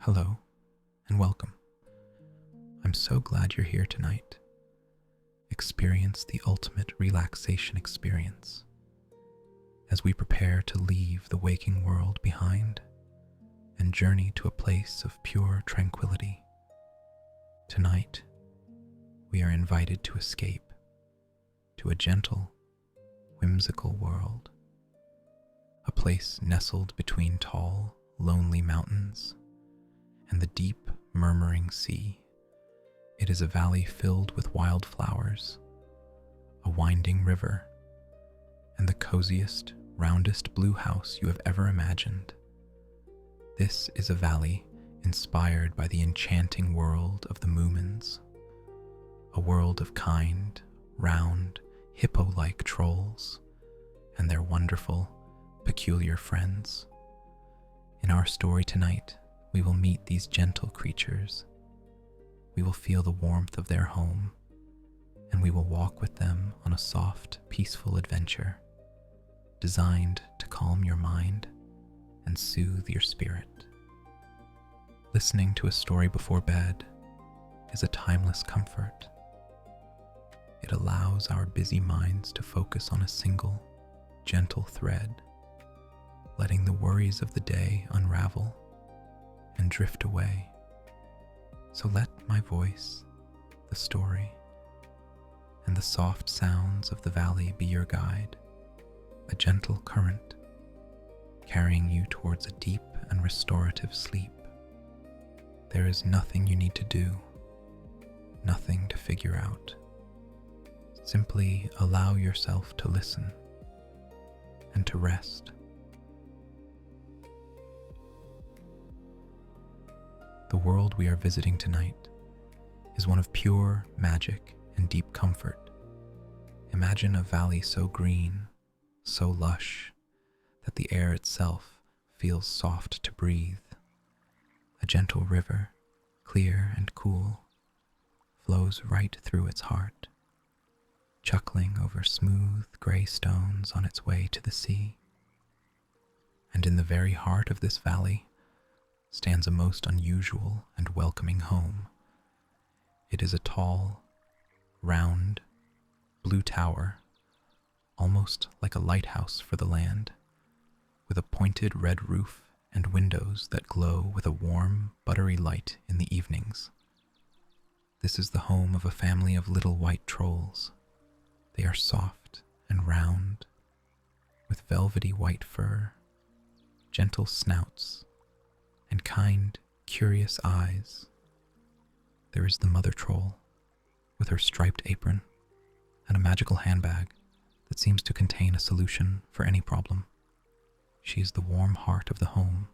Hello, and welcome. I'm so glad you're here tonight. Experience the ultimate relaxation experience as we prepare to leave the waking world behind and journey to a place of pure tranquility. Tonight, we are invited to escape to a gentle, whimsical world, a place nestled between tall, lonely mountains and the deep, murmuring sea. It is a valley filled with wildflowers, a winding river, and the coziest, roundest blue house you have ever imagined. This is a valley inspired by the enchanting world of the Moomins, a world of kind, round, hippo-like trolls and their wonderful, peculiar friends. In our story tonight, we will meet these gentle creatures. We will feel the warmth of their home, and we will walk with them on a soft, peaceful adventure designed to calm your mind and soothe your spirit. Listening to a story before bed is a timeless comfort. It allows our busy minds to focus on a single, gentle thread, letting the worries of the day unravel and drift away. So let my voice, the story, and the soft sounds of the valley be your guide, a gentle current carrying you towards a deep and restorative sleep. There is nothing you need to do, nothing to figure out. Simply allow yourself to listen and to rest. The world we are visiting tonight is one of pure magic and deep comfort. Imagine a valley so green, so lush, that the air itself feels soft to breathe. A gentle river, clear and cool, flows right through its heart, chuckling over smooth gray stones on its way to the sea. And in the very heart of this valley stands a most unusual and welcoming home. It is a tall, round, blue tower, almost like a lighthouse for the land, with a pointed red roof and windows that glow with a warm, buttery light in the evenings. This is the home of a family of little white trolls. They are soft and round, with velvety white fur, gentle snouts, and kind, curious eyes. There is the mother troll, with her striped apron and a magical handbag that seems to contain a solution for any problem. She is the warm heart of the home,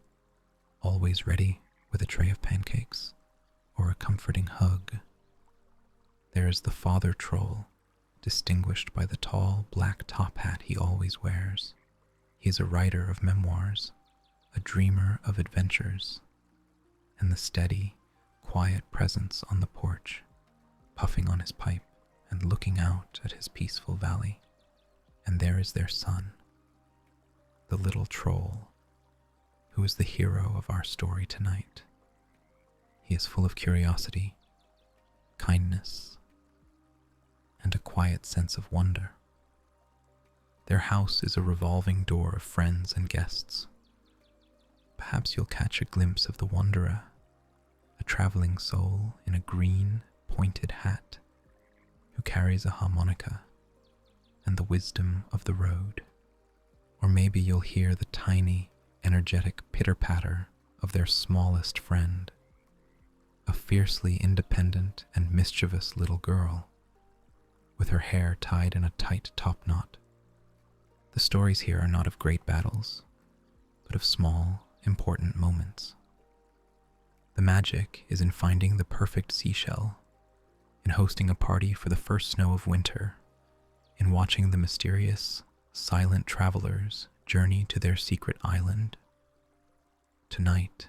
always ready with a tray of pancakes or a comforting hug. There is the father troll, distinguished by the tall black top hat he always wears. He is a writer of memoirs, a dreamer of adventures, and the steady, quiet presence on the porch, puffing on his pipe and looking out at his peaceful valley. And there is their son, the little troll, who is the hero of our story tonight. He is full of curiosity, kindness, and a quiet sense of wonder. Their house is a revolving door of friends and guests. Perhaps you'll catch a glimpse of the wanderer, a traveling soul in a green, pointed hat, who carries a harmonica and the wisdom of the road. Or maybe you'll hear the tiny, energetic pitter-patter of their smallest friend, a fiercely independent and mischievous little girl, with her hair tied in a tight top knot. The stories here are not of great battles, but of small, important moments. The magic is in finding the perfect seashell, in hosting a party for the first snow of winter, in watching the mysterious, silent travelers journey to their secret island. Tonight,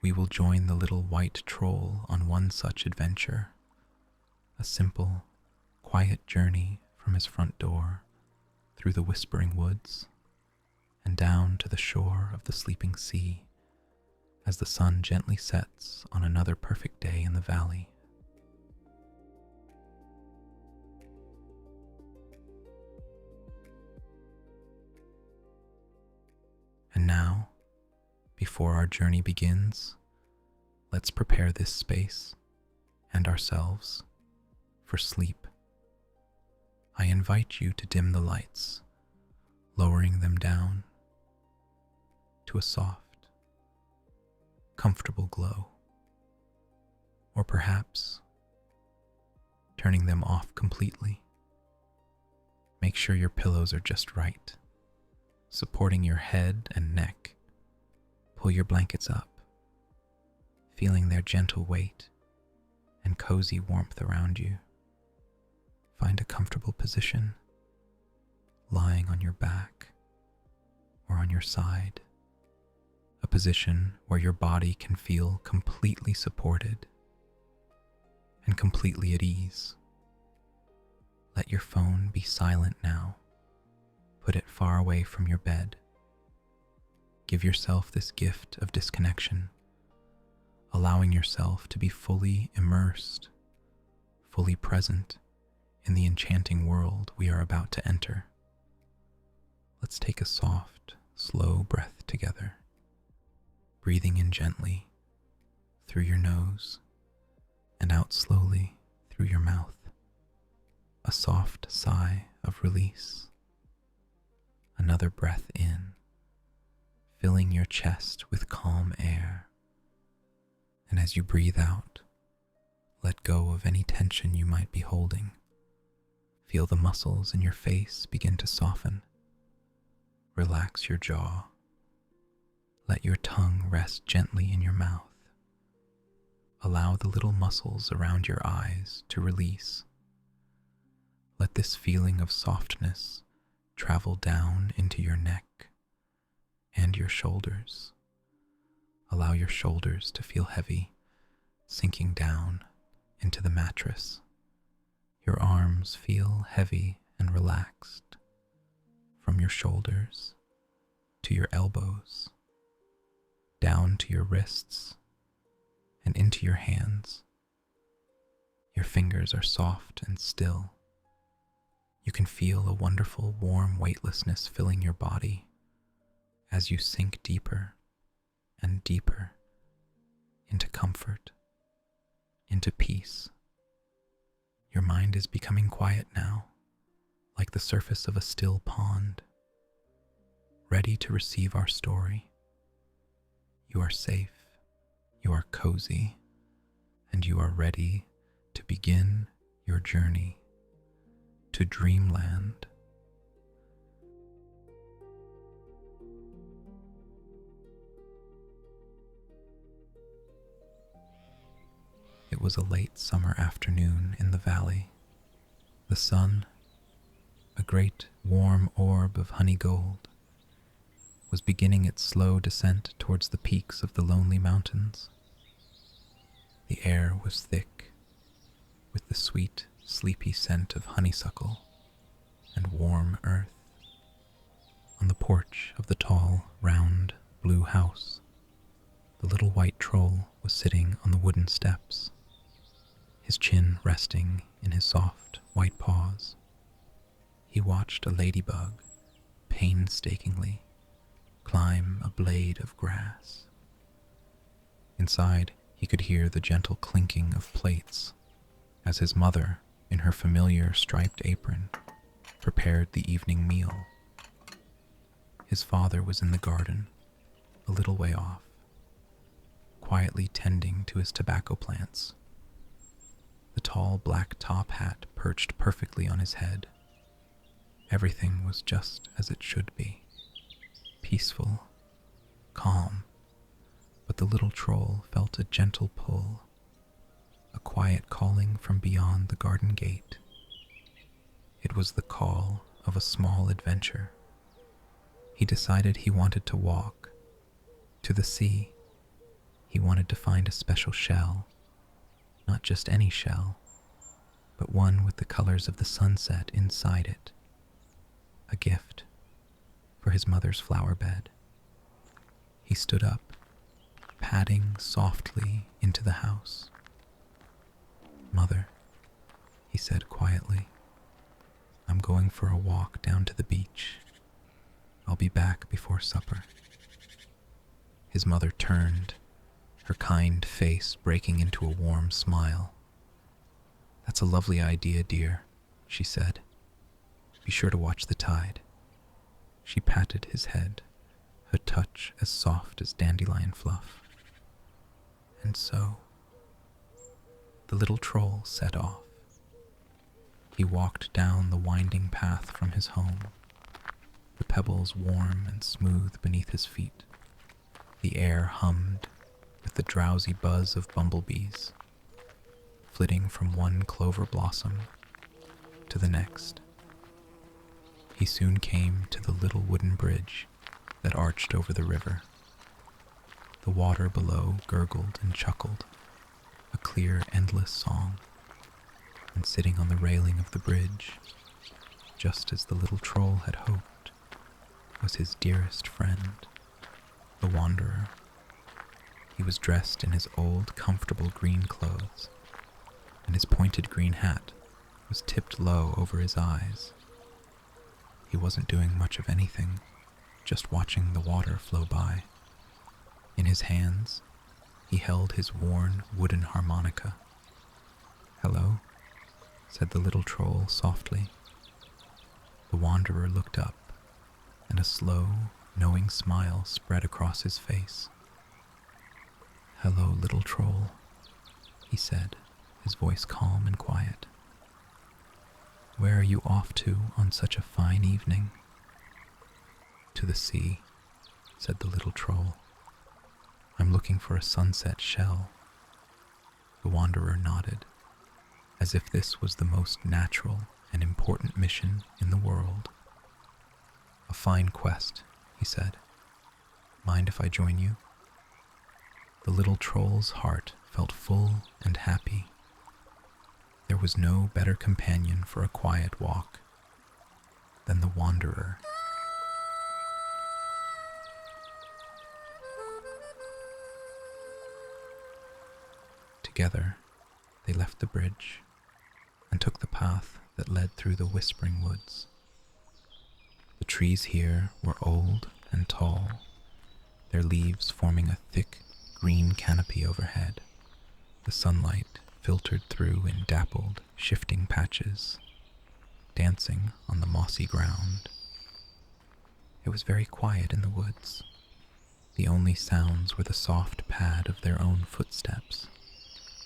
we will join the little white troll on one such adventure, a simple, quiet journey from his front door through the whispering woods and down to the shore of the sleeping sea as the sun gently sets on another perfect day in the valley. And now, before our journey begins, let's prepare this space and ourselves for sleep. I invite you to dim the lights, lowering them down to a soft, comfortable glow, or perhaps turning them off completely. Make sure your pillows are just right, supporting your head and neck. Pull your blankets up, feeling their gentle weight and cozy warmth around you. Find a comfortable position, lying on your back or on your side, a position where your body can feel completely supported and completely at ease. Let your phone be silent now. Put it far away from your bed. Give yourself this gift of disconnection, allowing yourself to be fully immersed, fully present in the enchanting world we are about to enter. Let's take a soft, slow breath together, breathing in gently through your nose and out slowly through your mouth. A soft sigh of release. Another breath in, filling your chest with calm air. And as you breathe out, let go of any tension you might be holding. Feel the muscles in your face begin to soften. Relax your jaw. Let your tongue rest gently in your mouth. Allow the little muscles around your eyes to release. Let this feeling of softness travel down into your neck and your shoulders. Allow your shoulders to feel heavy, sinking down into the mattress. Your arms feel heavy and relaxed from your shoulders to your elbows, down to your wrists and into your hands. Your fingers are soft and still. You can feel a wonderful warm weightlessness filling your body as you sink deeper and deeper into comfort, into peace. Your mind is becoming quiet now, like the surface of a still pond, ready to receive our story. You are safe, you are cozy, and you are ready to begin your journey to dreamland. It was a late summer afternoon in the valley. The sun, a great warm orb of honey gold, was beginning its slow descent towards the peaks of the lonely mountains. The air was thick with the sweet, sleepy scent of honeysuckle and warm earth. On the porch of the tall, round, blue house, the little white troll was sitting on the wooden steps, his chin resting in his soft, white paws. He watched a ladybug painstakingly climb a blade of grass. Inside, he could hear the gentle clinking of plates as his mother, in her familiar striped apron, prepared the evening meal. His father was in the garden, a little way off, quietly tending to his tobacco plants. The tall black top hat perched perfectly on his head. Everything was just as it should be, peaceful, calm, but the little troll felt a gentle pull, a quiet calling from beyond the garden gate. It was the call of a small adventure. He decided he wanted to walk to the sea. He wanted to find a special shell, not just any shell, but one with the colors of the sunset inside it, a gift for his mother's flower bed. He stood up, padding softly into the house. "Mother," he said quietly, "I'm going for a walk down to the beach. I'll be back before supper." His mother turned, her kind face breaking into a warm smile. "That's a lovely idea, dear," she said. "Be sure to watch the tide." She patted his head, her touch as soft as dandelion fluff. And so, the little troll set off. He walked down the winding path from his home, the pebbles warm and smooth beneath his feet. The air hummed with the drowsy buzz of bumblebees, flitting from one clover blossom to the next. He soon came to the little wooden bridge that arched over the river. The water below gurgled and chuckled, a clear, endless song, and sitting on the railing of the bridge, just as the little troll had hoped, was his dearest friend, the wanderer. He was dressed in his old, comfortable green clothes, and his pointed green hat was tipped low over his eyes. He wasn't doing much of anything, just watching the water flow by. In his hands, he held his worn wooden harmonica. "Hello," said the little troll softly. The wanderer looked up, and a slow, knowing smile spread across his face. "Hello, little troll," he said, his voice calm and quiet. "Where are you off to on such a fine evening?" "To the sea," said the little troll. "I'm looking for a sunset shell." The wanderer nodded, as if this was the most natural and important mission in the world. "A fine quest," he said. "Mind if I join you?" The little troll's heart felt full and happy. There was no better companion for a quiet walk than the wanderer. Together, they left the bridge and took the path that led through the whispering woods. The trees here were old and tall, their leaves forming a thick green canopy overhead. The sunlight filtered through in dappled, shifting patches, dancing on the mossy ground. It was very quiet in the woods. The only sounds were the soft pad of their own footsteps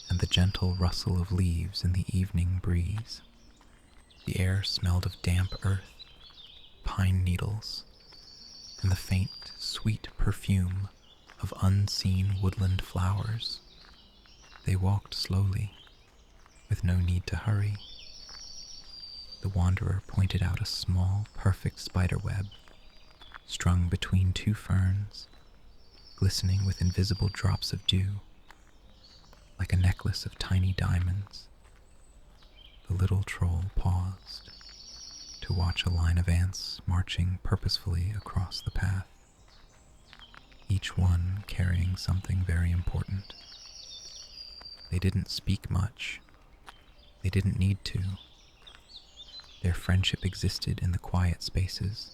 and the gentle rustle of leaves in the evening breeze. The air smelled of damp earth, pine needles, and the faint, sweet perfume of unseen woodland flowers. They walked slowly, with no need to hurry. The wanderer pointed out a small, perfect spiderweb, strung between two ferns, glistening with invisible drops of dew, like a necklace of tiny diamonds. The little troll paused to watch a line of ants marching purposefully across the path, each one carrying something very important. They didn't speak much. They didn't need to. Their friendship existed in the quiet spaces,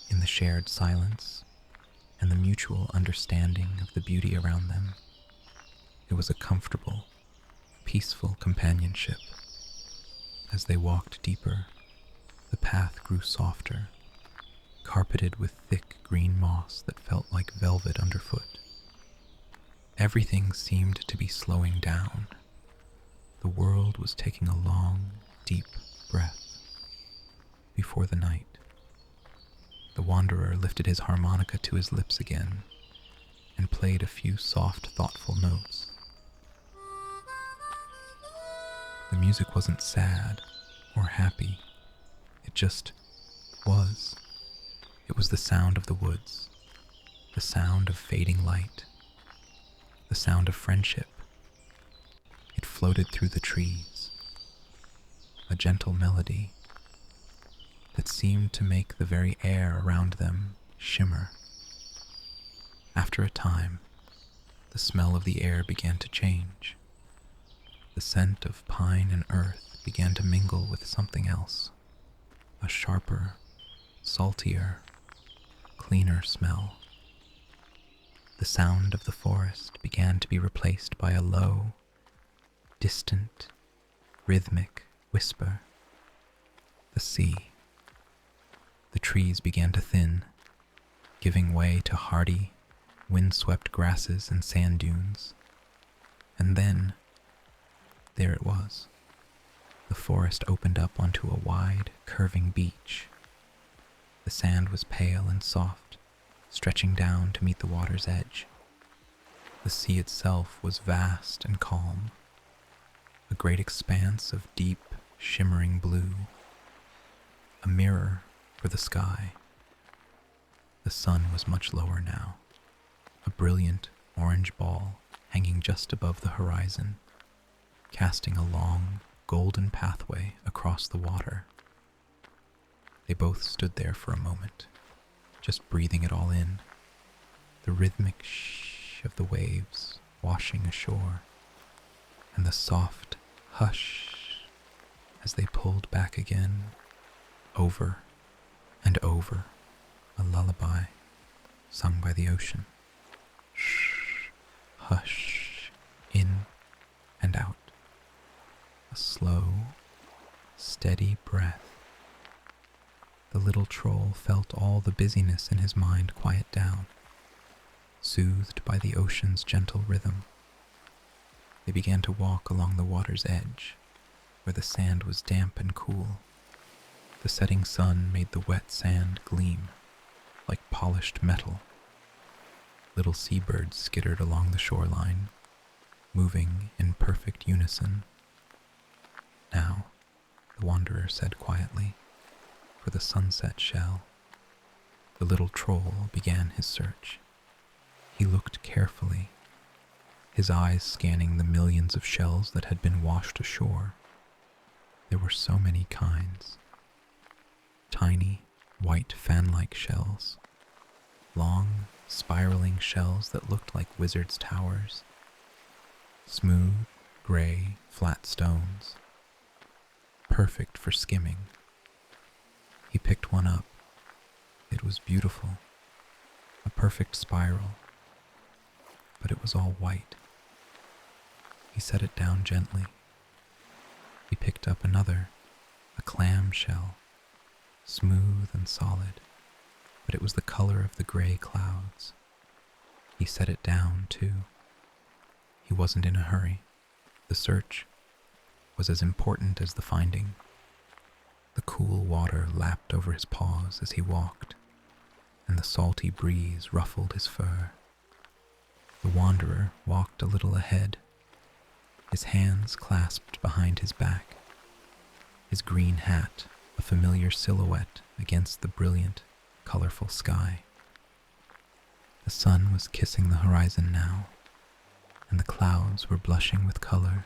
in the shared silence, and the mutual understanding of the beauty around them. It was a comfortable, peaceful companionship. As they walked deeper, the path grew softer, carpeted with thick green moss that felt like velvet underfoot. Everything seemed to be slowing down. The world was taking a long, deep breath. Before the night, the wanderer lifted his harmonica to his lips again and played a few soft, thoughtful notes. The music wasn't sad or happy. It just was. It was the sound of the woods, the sound of fading light, the sound of friendship. It floated through the trees, a gentle melody that seemed to make the very air around them shimmer. After a time, The smell of the air began to change. The scent of pine and earth began to mingle with something else, a sharper, saltier, cleaner smell. The sound of the forest began to be replaced by a low, distant, rhythmic whisper. The sea. The trees began to thin, giving way to hardy, windswept grasses and sand dunes. And then, there it was. The forest opened up onto a wide, curving beach. The sand was pale and soft, stretching down to meet the water's edge. The sea itself was vast and calm, a great expanse of deep, shimmering blue, a mirror for the sky. The sun was much lower now, a brilliant orange ball hanging just above the horizon, casting a long, golden pathway across the water. They both stood there for a moment, just breathing it all in, the rhythmic shh of the waves washing ashore, and the soft hush as they pulled back again, over and over, a lullaby sung by the ocean. Shh, hush, in and out. A slow, steady breath. The little troll felt all the busyness in his mind quiet down, soothed by the ocean's gentle rhythm. They began to walk along the water's edge, where the sand was damp and cool. The setting sun made the wet sand gleam like polished metal. Little seabirds skittered along the shoreline, moving in perfect unison. Now, the wanderer said quietly, for the sunset shell. The little troll began his search. He looked carefully, his eyes scanning the millions of shells that had been washed ashore. There were so many kinds. Tiny, white fan-like shells, long, spiraling shells that looked like wizards' towers, smooth, gray, flat stones, perfect for skimming. He picked one up. It was beautiful, a perfect spiral, but it was all white. He set it down gently. He picked up another, a clam shell, smooth and solid, but it was the color of the gray clouds. He set it down, too. He wasn't in a hurry. The search was as important as the finding. The cool water lapped over his paws as he walked, and the salty breeze ruffled his fur. The wanderer walked a little ahead, his hands clasped behind his back, his green hat a familiar silhouette against the brilliant, colorful sky. The sun was kissing the horizon now, and the clouds were blushing with color,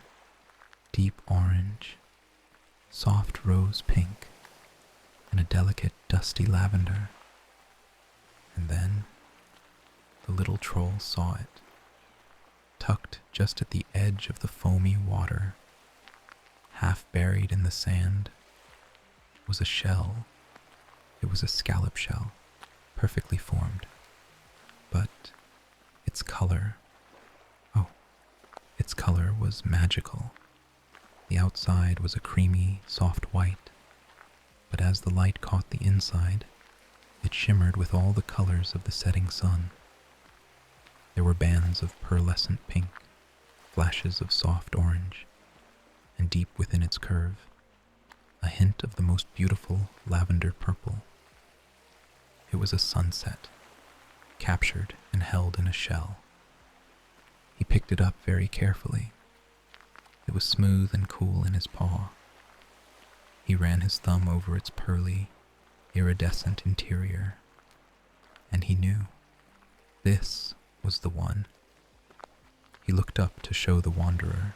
deep orange, soft rose pink, and a delicate dusty lavender. And then the little troll saw it. Tucked just at the edge of the foamy water, half buried in the sand, was a shell. It was a scallop shell, perfectly formed. But its color, its color was magical. The outside was a creamy, soft white, but as the light caught the inside, it shimmered with all the colors of the setting sun. There were bands of pearlescent pink, flashes of soft orange, and deep within its curve, a hint of the most beautiful lavender purple. It was a sunset, captured and held in a shell. He picked it up very carefully. It was smooth and cool in his paw. He ran his thumb over its pearly, iridescent interior, and he knew this was the one. He looked up to show the wanderer,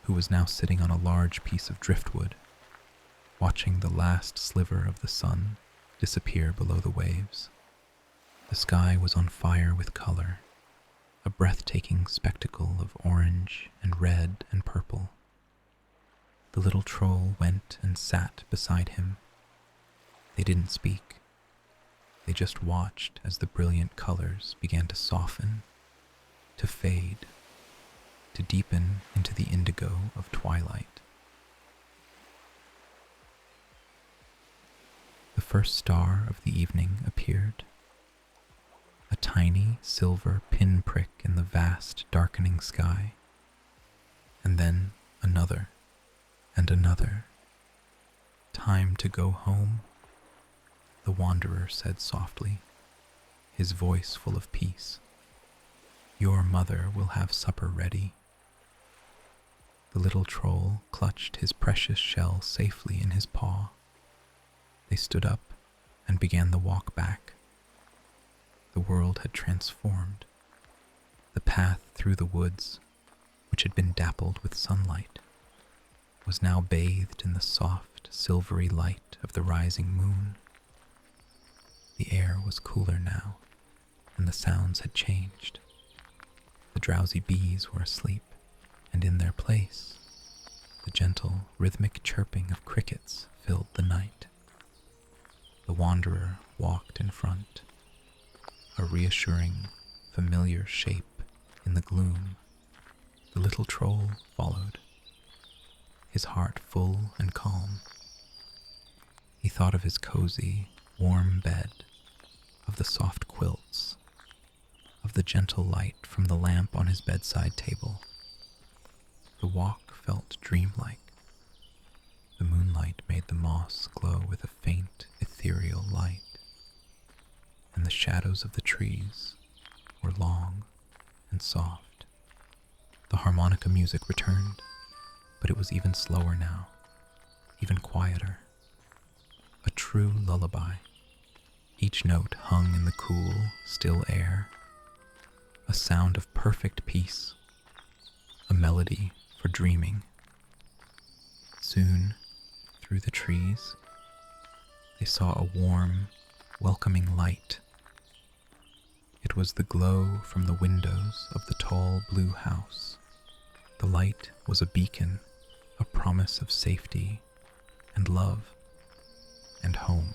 who was now sitting on a large piece of driftwood, watching the last sliver of the sun disappear below the waves. The sky was on fire with color, a breathtaking spectacle of orange and red and purple. The little troll went and sat beside him. They didn't speak. They just watched as the brilliant colors began to soften, to fade, to deepen into the indigo of twilight. The first star of the evening appeared, a tiny silver pinprick in the vast darkening sky, and then another and another. "Time to go home," the wanderer said softly, his voice full of peace. "Your mother will have supper ready." The little troll clutched his precious shell safely in his paw. They stood up and began the walk back. The world had transformed. The path through the woods, which had been dappled with sunlight, was now bathed in the soft, silvery light of the rising moon. The air was cooler now, and the sounds had changed. The drowsy bees were asleep, and in their place, the gentle, rhythmic chirping of crickets filled the night. The wanderer walked in front, a reassuring, familiar shape in the gloom. The little troll followed, his heart full and calm. He thought of his cozy, warm bed, of the soft quilts, of the gentle light from the lamp on his bedside table. The walk felt dreamlike. The moonlight made the moss glow with a faint, ethereal light, and the shadows of the trees were long and soft. The harmonica music returned, but it was even slower now, even quieter. A true lullaby. Each note hung in the cool, still air, a sound of perfect peace, a melody for dreaming. Soon, through the trees, they saw a warm, welcoming light. It was the glow from the windows of the tall blue house. The light was a beacon, a promise of safety and love and home.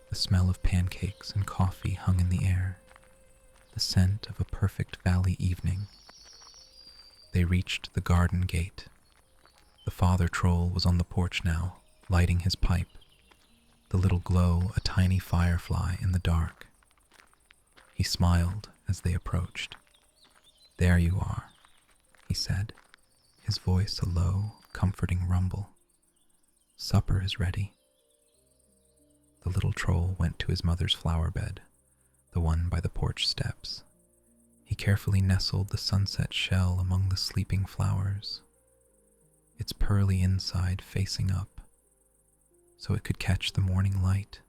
The smell of pancakes and coffee hung in the air, the scent of a perfect valley evening. They reached the garden gate. The father troll was on the porch now, lighting his pipe, the little glow a tiny firefly in the dark. He smiled as they approached. "There you are," he said, his voice a low, comforting rumble. "Supper is ready." The little troll went to his mother's flower bed, the one by the porch steps. He carefully nestled the sunset shell among the sleeping flowers, its pearly inside facing up, so it could catch the morning light.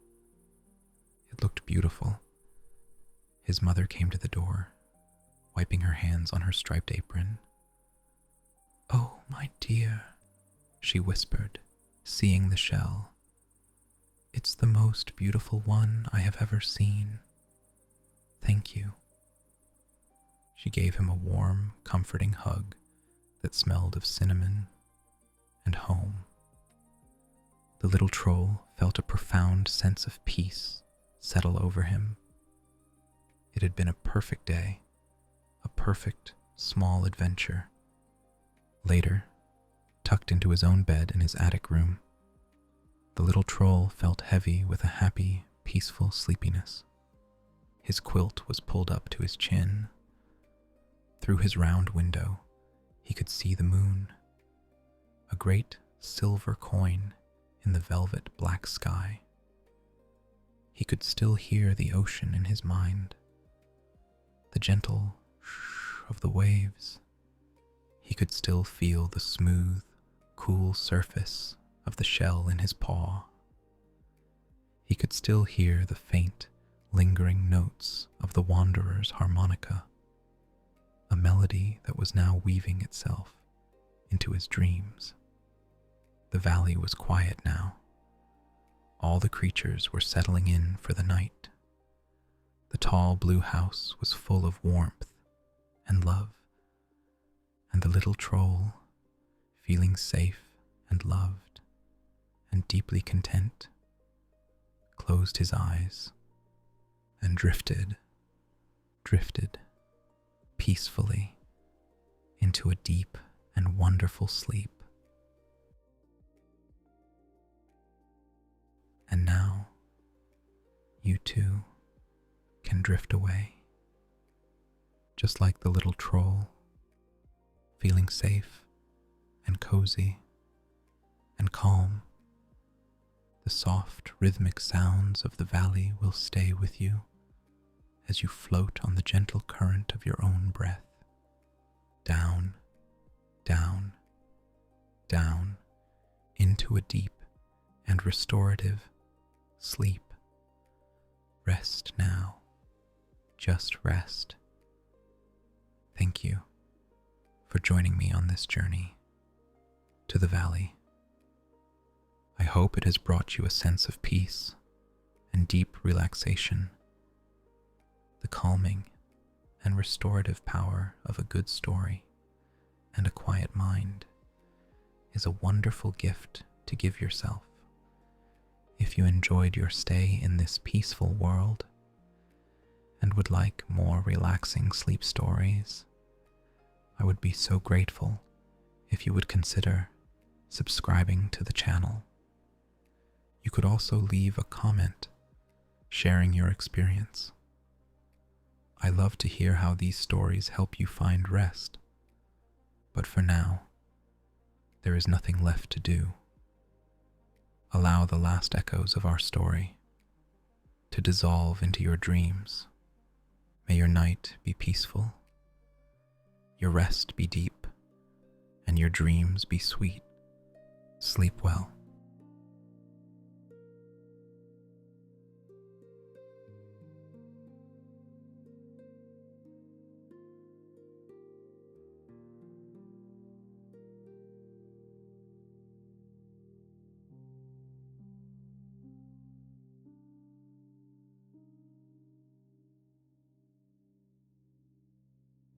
It looked beautiful. His mother came to the door, wiping her hands on her striped apron. "Oh, my dear," she whispered, seeing the shell. "It's the most beautiful one I have ever seen. Thank you." She gave him a warm, comforting hug that smelled of cinnamon and home. The little troll felt a profound sense of peace settle over him. It had been a perfect day, a perfect, small adventure. Later, tucked into his own bed in his attic room, the little troll felt heavy with a happy, peaceful sleepiness. His quilt was pulled up to his chin. Through his round window, he could see the moon, a great silver coin in the velvet black sky. He could still hear the ocean in his mind, the gentle shh of the waves. He could still feel the smooth, cool surface of the shell in his paw. He could still hear the faint, lingering notes of the wanderer's harmonica, a melody that was now weaving itself into his dreams. The valley was quiet now. All the creatures were settling in for the night. The tall blue house was full of warmth and love, and the little troll, feeling safe and loved and deeply content, closed his eyes and drifted peacefully into a deep and wonderful sleep. And now, you too can drift away, just like the little troll, feeling safe and cozy and calm. The soft, rhythmic sounds of the valley will stay with you as you float on the gentle current of your own breath, down, down, down, into a deep and restorative sleep. Rest now. Just rest. Thank you for joining me on this journey to the valley. I hope it has brought you a sense of peace and deep relaxation. The calming and restorative power of a good story and a quiet mind is a wonderful gift to give yourself. If you enjoyed your stay in this peaceful world and would like more relaxing sleep stories, I would be so grateful if you would consider subscribing to the channel. You could also leave a comment sharing your experience. I love to hear how these stories help you find rest, but for now, there is nothing left to do. Allow the last echoes of our story to dissolve into your dreams. May your night be peaceful, your rest be deep, and your dreams be sweet. Sleep well.